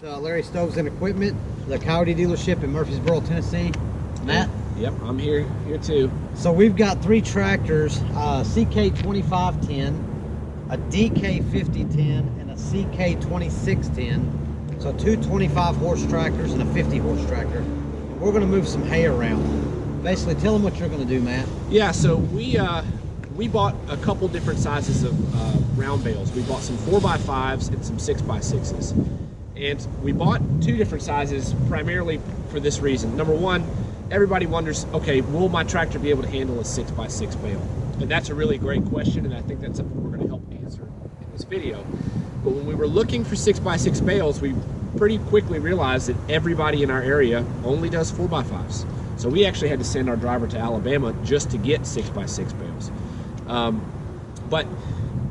with Larry Stoves and Equipment, the Kioti dealership in Murfreesboro, Tennessee. Matt? Yep, I'm here too. So we've got 3 tractors, CK2510, a DK5010, and a CK2610. So 2 25-horse tractors and a 50-horse tractor. We're going to move some hay around. Basically, tell them what you're going to do, Matt. Yeah, so we bought a couple different sizes of round bales. We bought some 4x5s and some 6x6s. And we bought 2 different sizes primarily for this reason. Number one, everybody wonders, okay, will my tractor be able to handle a 6x6 bale? And that's a really great question, and I think that's something we're going to help answer in this video. But when we were looking for 6x6 bales, we pretty quickly realized that everybody in our area only does 4x5s. So we actually had to send our driver to Alabama just to get 6x6 bales. But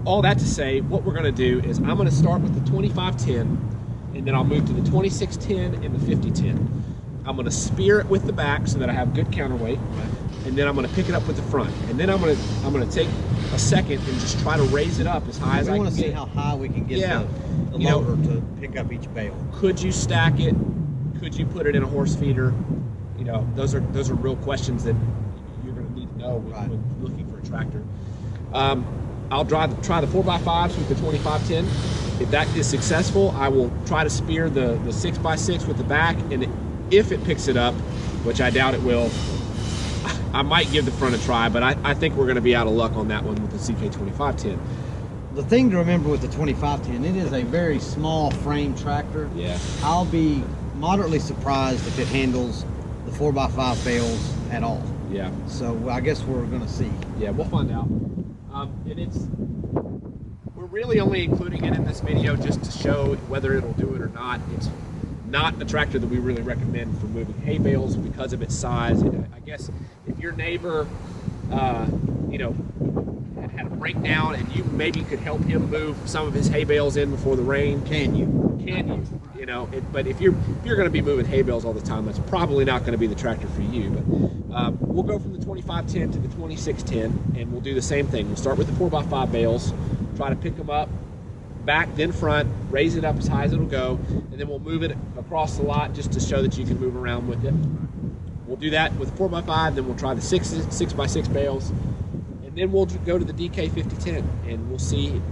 all that to say, what we're going to do is I'm going to start with the 2510, and then I'll move to the 2610 and the 5010. I'm going to spear it with the back so that I have good counterweight, and then I'm going to pick it up with the front, and then I'm going to take a second and just try to raise it up as high as I can. We want to see how high we can get the loader to pick up each bale. Could you stack it? Could you put it in a horse feeder? You know, those are real questions that you're going to need to know when looking for a tractor. I'll try the 4x5s with the 2510. If that is successful, I will try to spear the 6x6 with the back, and if it picks it up, which I doubt it will, I might give the front a try, but I think we're going to be out of luck on that one with the CK2510. The thing to remember with the 2510, it is a very small frame tractor. Yeah. I'll be moderately surprised if it handles the 4x5 bales at all. Yeah. So I guess we're going to see. Yeah, we'll find out. We're really only including it in this video just to show whether it'll do it or not. It's not a tractor that we really recommend for moving hay bales because of its size. I guess if your neighbor, you know, had a breakdown and you maybe could help him move some of his hay bales in before the rain. Can you? You know, but if you're going to be moving hay bales all the time, that's probably not going to be the tractor for you. But we'll go from the 2510 to the 2610, and we'll do the same thing. We'll start with the 4x5 bales, try to pick them up, back then front, raise it up as high as it'll go, and then we'll move it across the lot just to show that you can move around with it. We'll do that with 4x5, then we'll try the 6x6 bales, and then we'll go to the DK5010, and we'll see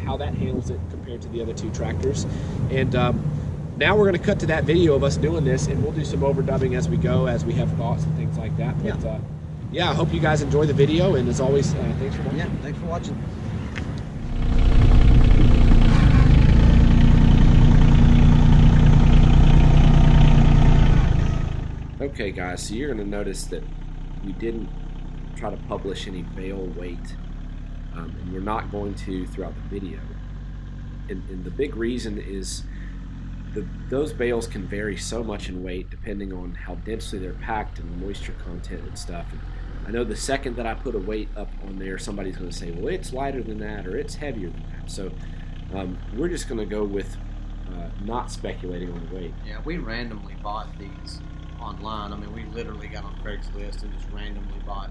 how that handles it compared to the other 2 tractors. And now we're going to cut to that video of us doing this, and we'll do some overdubbing as we go, as we have thoughts and things like that. But yeah, I hope you guys enjoy the video, and as always, thanks for watching. Yeah, thanks for watching. Okay guys, so you're going to notice that we didn't try to publish any bale weight, and we're not going to throughout the video. And the big reason is those bales can vary so much in weight depending on how densely they're packed and the moisture content and stuff. And I know the second that I put a weight up on there, somebody's going to say, well, it's lighter than that or it's heavier than that. So we're just going to go with not speculating on the weight. Yeah, we randomly bought these online. I mean, we literally got on Craigslist and just randomly bought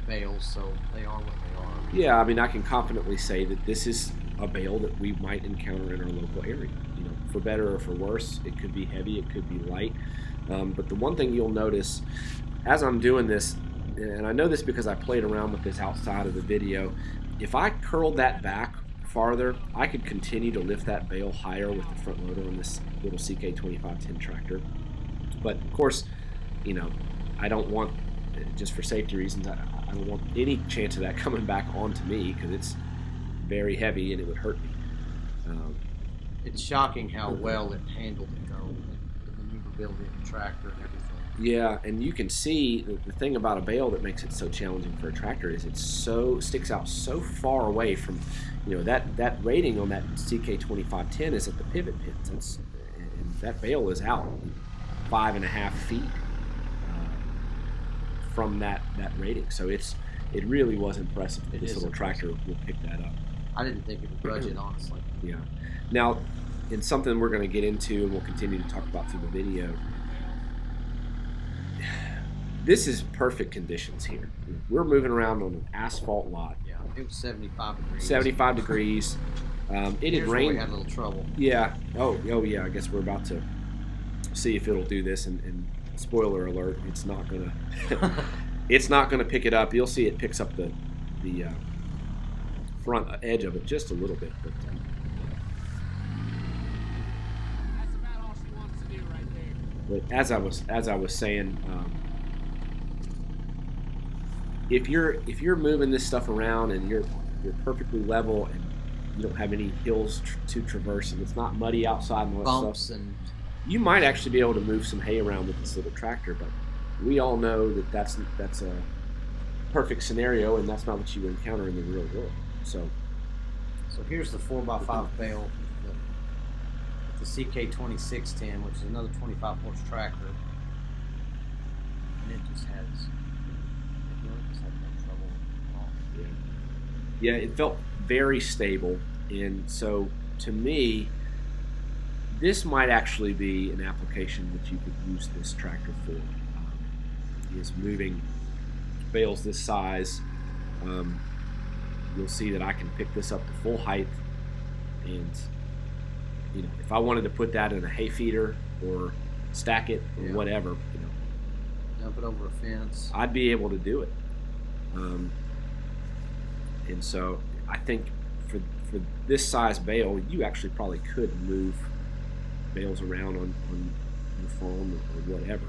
bales, so they are what they are. Yeah, I mean, I can confidently say that this is a bale that we might encounter in our local area. You know, for better or for worse, it could be heavy, it could be light. But the one thing you'll notice as I'm doing this, and I know this because I played around with this outside of the video, if I curled that back farther, I could continue to lift that bale higher with the front loader on this little CK2510 tractor. But of course, you know, I don't want, just for safety reasons, I don't want any chance of that coming back onto me because it's very heavy and it would hurt me. It's shocking how well it handled it, though, the maneuverability of the tractor and everything. Yeah, and you can see the thing about a bale that makes it so challenging for a tractor is it sticks out so far away from, you know, that rating on that CK2510 is at the pivot pins. And that bale is out 5.5 feet from that rating. So it really was impressive that this little tractor would pick that up. I didn't think it would budge it, honestly. Yeah. Now, in something we're going to get into and we'll continue to talk about through the video, this is perfect conditions here. We're moving around on an asphalt lot. Yeah, it was 75 degrees. 75 degrees. It had Here's where we rained. had a little trouble. Yeah. Oh yeah. I guess we're about to see if it'll do this. And spoiler alert, it's not gonna. It's not gonna pick it up. You'll see it picks up the front edge of it just a little bit. But That's about all she wants to do right there. But as I was saying, if you're moving this stuff around and you're perfectly level and you don't have any hills to traverse and it's not muddy outside and all that Bumps stuff, and you might actually be able to move some hay around with this little tractor. But we all know that that's a perfect scenario, and that's not what you encounter in the real world. So here's the 4x5 bale, the CK2610, which is another 25 horse tractor, and it just has no trouble at all. yeah, it felt very stable, and so to me, this might actually be an application that you could use this tractor for. Is moving bales this size. You'll see that I can pick this up to full height, and if I wanted to put that in a hay feeder or stack it or whatever, dump it over a fence, I'd be able to do it. And so I think for this size bale, you actually probably could move bales around on your phone or whatever,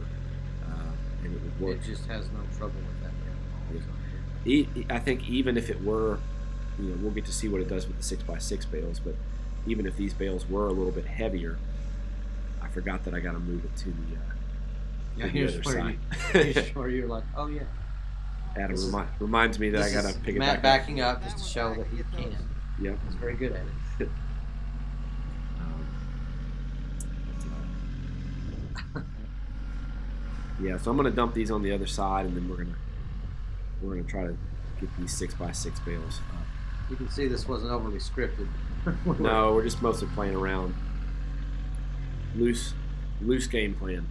and it would work. it just has no trouble with that bale at all. I think even if it were, we'll get to see what it does with the 6x6 bales, but even if these bales were a little bit heavier, I forgot that I got to move it to the Here's other where side. here's where you're like, oh yeah. Adam This is- reminds me that I This got is to pick it Matt back up. backing up just to show that he can. Yep. He's very good at it. Yeah, so I'm gonna dump these on the other side, and then we're gonna try to get these 6x6 bales up. You can see this wasn't overly scripted. No, we're just mostly playing around. Loose game plan.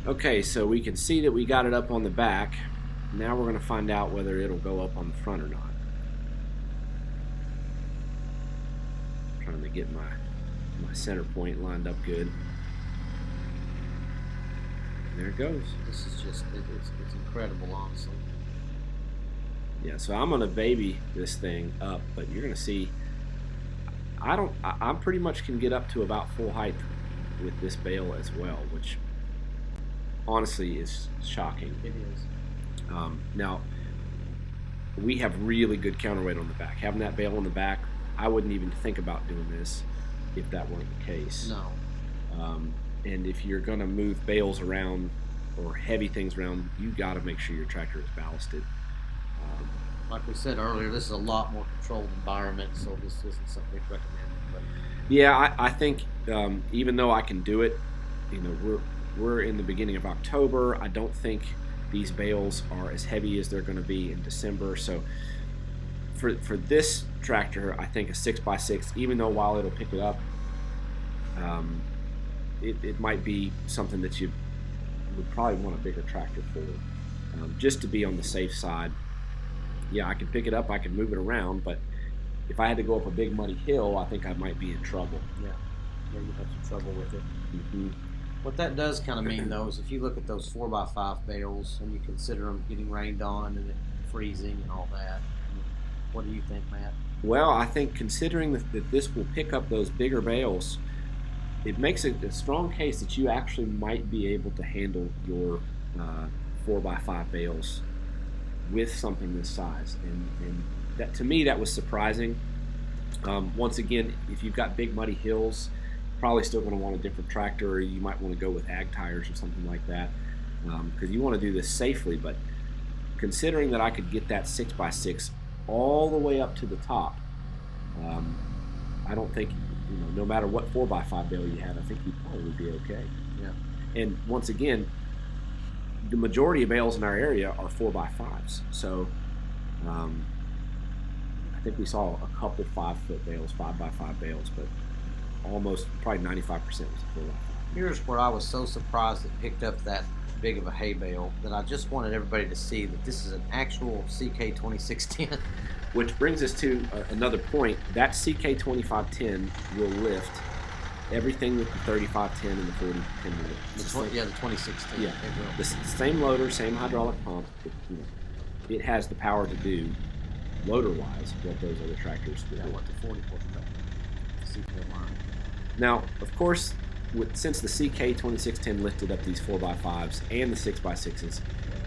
Okay, so we can see that we got it up on the back. Now we're going to find out whether it'll go up on the front or not. I'm trying to get my center point lined up good. There it goes. This is just, it's incredible, honestly. Yeah, so I'm going to baby this thing up, but you're going to see I pretty much can get up to about full height with this bale as well, which honestly is shocking. It is. Now, we have really good counterweight on the back. Having that bale on the back, I wouldn't even think about doing this if that weren't the case. No. And if you're going to move bales around or heavy things around, you got to make sure your tractor is ballasted. Like we said earlier, this is a lot more controlled environment, so this isn't something we'd recommend. But Yeah, I think even though I can do it, we're in the beginning of October. I don't think these bales are as heavy as they're going to be in December. So for this tractor, I think a 6x6, even though while it'll pick it up, it might be something that you would probably want a bigger tractor for, just to be on the safe side. Yeah, I can pick it up, I can move it around, but if I had to go up a big muddy hill, I think I might be in trouble. yeah, you'd have some trouble with it. Mm-hmm. What that does kind of mean, though, is if you look at those 4x5 bales and you consider them getting rained on and it freezing and all that, what do you think, Matt? Well, I think considering that this will pick up those bigger bales, it makes a strong case that you actually might be able to handle your 4x5 bales with something this size, and that, to me, that was surprising. Once again, if you've got big muddy hills, probably still going to want a different tractor, or you might want to go with ag tires or something like that, because you want to do this safely. But considering that I could get that 6x6 all the way up to the top, I don't think, no matter what 4x5 bale you have, I think you'd probably be okay. Yeah. And once again, the majority of bales in our area are 4x5s, so I think we saw a couple 5-foot bales, 5x5 bales, but almost probably 95% was a 4x5. Here's where I was so surprised it picked up that big of a hay bale, that I just wanted everybody to see that this is an actual CK2610. Which brings us to another point. That CK2510 will lift everything that the 3510 and the 4010 will lift. The 2016. Yeah, the same loader, same hydraulic pump. It has the power to do, loader-wise, what those other tractors do. Yeah, what the 44 CK line. Now, of course, since the CK2610 lifted up these 4x5s and the 6x6s,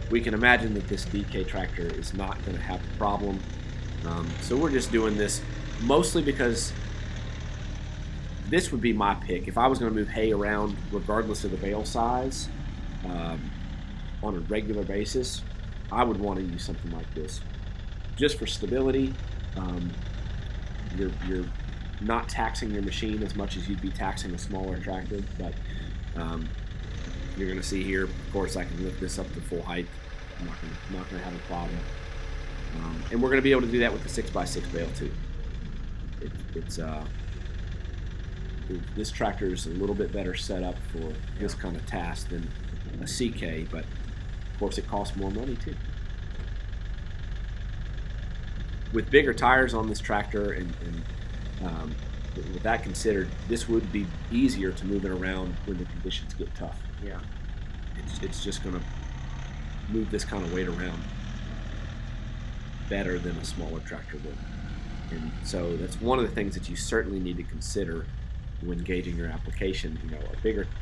we can imagine that this DK tractor is not going to have a problem. So we're just doing this mostly because this would be my pick. If I was going to move hay around, regardless of the bale size, on a regular basis, I would want to use something like this. Just for stability, you're not taxing your machine as much as you'd be taxing a smaller tractor, but you're going to see here, of course, I can lift this up to full height. I'm not going to have a problem. And we're going to be able to do that with the 6x6 bale too. This tractor is a little bit better set up for this kind of task than a CK, but of course it costs more money too. With bigger tires on this tractor and with that considered, this would be easier to move it around when the conditions get tough. Yeah. It's just going to move this kind of weight around better than a smaller tractor would. And so that's one of the things that you certainly need to consider when gauging your application.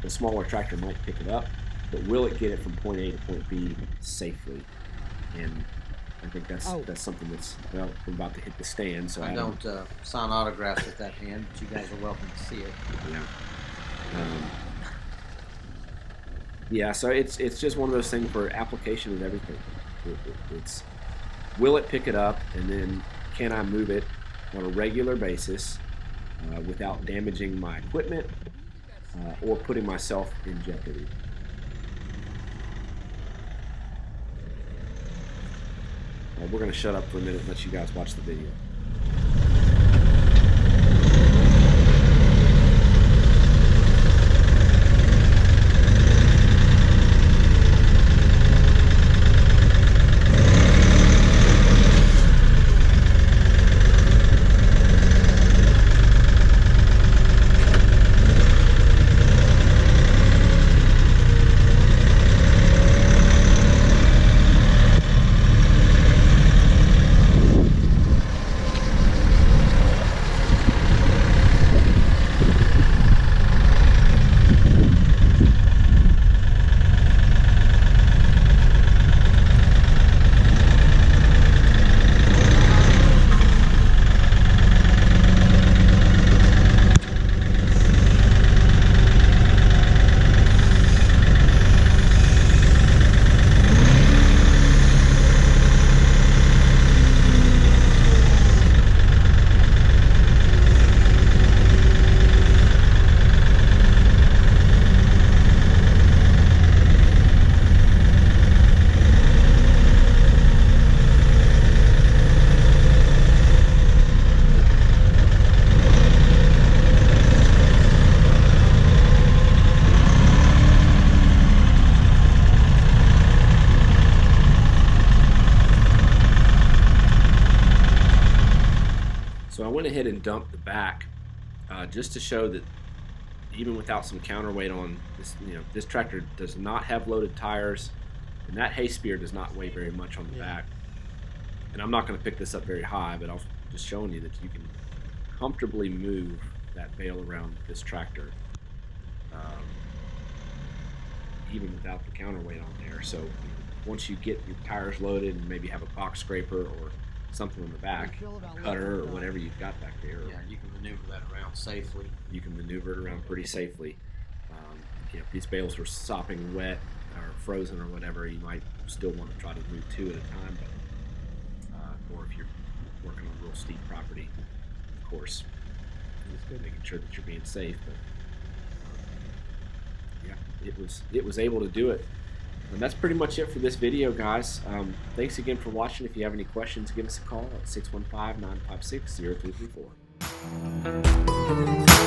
A smaller tractor might pick it up, but will it get it from point A to point B safely? And I think that's something that's, well, I'm about to hit the stand, so I don't sign autographs with that hand, but you guys are welcome to see it. Yeah. So it's just one of those things for application of everything. It's will it pick it up, and then can I move it on a regular basis without damaging my equipment or putting myself in jeopardy. We're going to shut up for a minute and let you guys watch the video. So I went ahead and dumped the back just to show that even without some counterweight on this, this tractor does not have loaded tires, and that hay spear does not weigh very much on the back. And I'm not going to pick this up very high, but I'm just showing you that you can comfortably move that bale around this tractor. even without the counterweight on there. So once you get your tires loaded and maybe have a box scraper or something in the back, a cutter or whatever you've got back there, Yeah, you can maneuver that around safely. you can maneuver it around pretty safely. If these bales were sopping wet or frozen or whatever, you might still want to try to move 2 at a time, but or if you're working on real steep property, of course, making sure that you're being safe. But yeah, it was able to do it. And that's pretty much it for this video, guys. Thanks again for watching. If you have any questions, give us a call at 615-956-0334.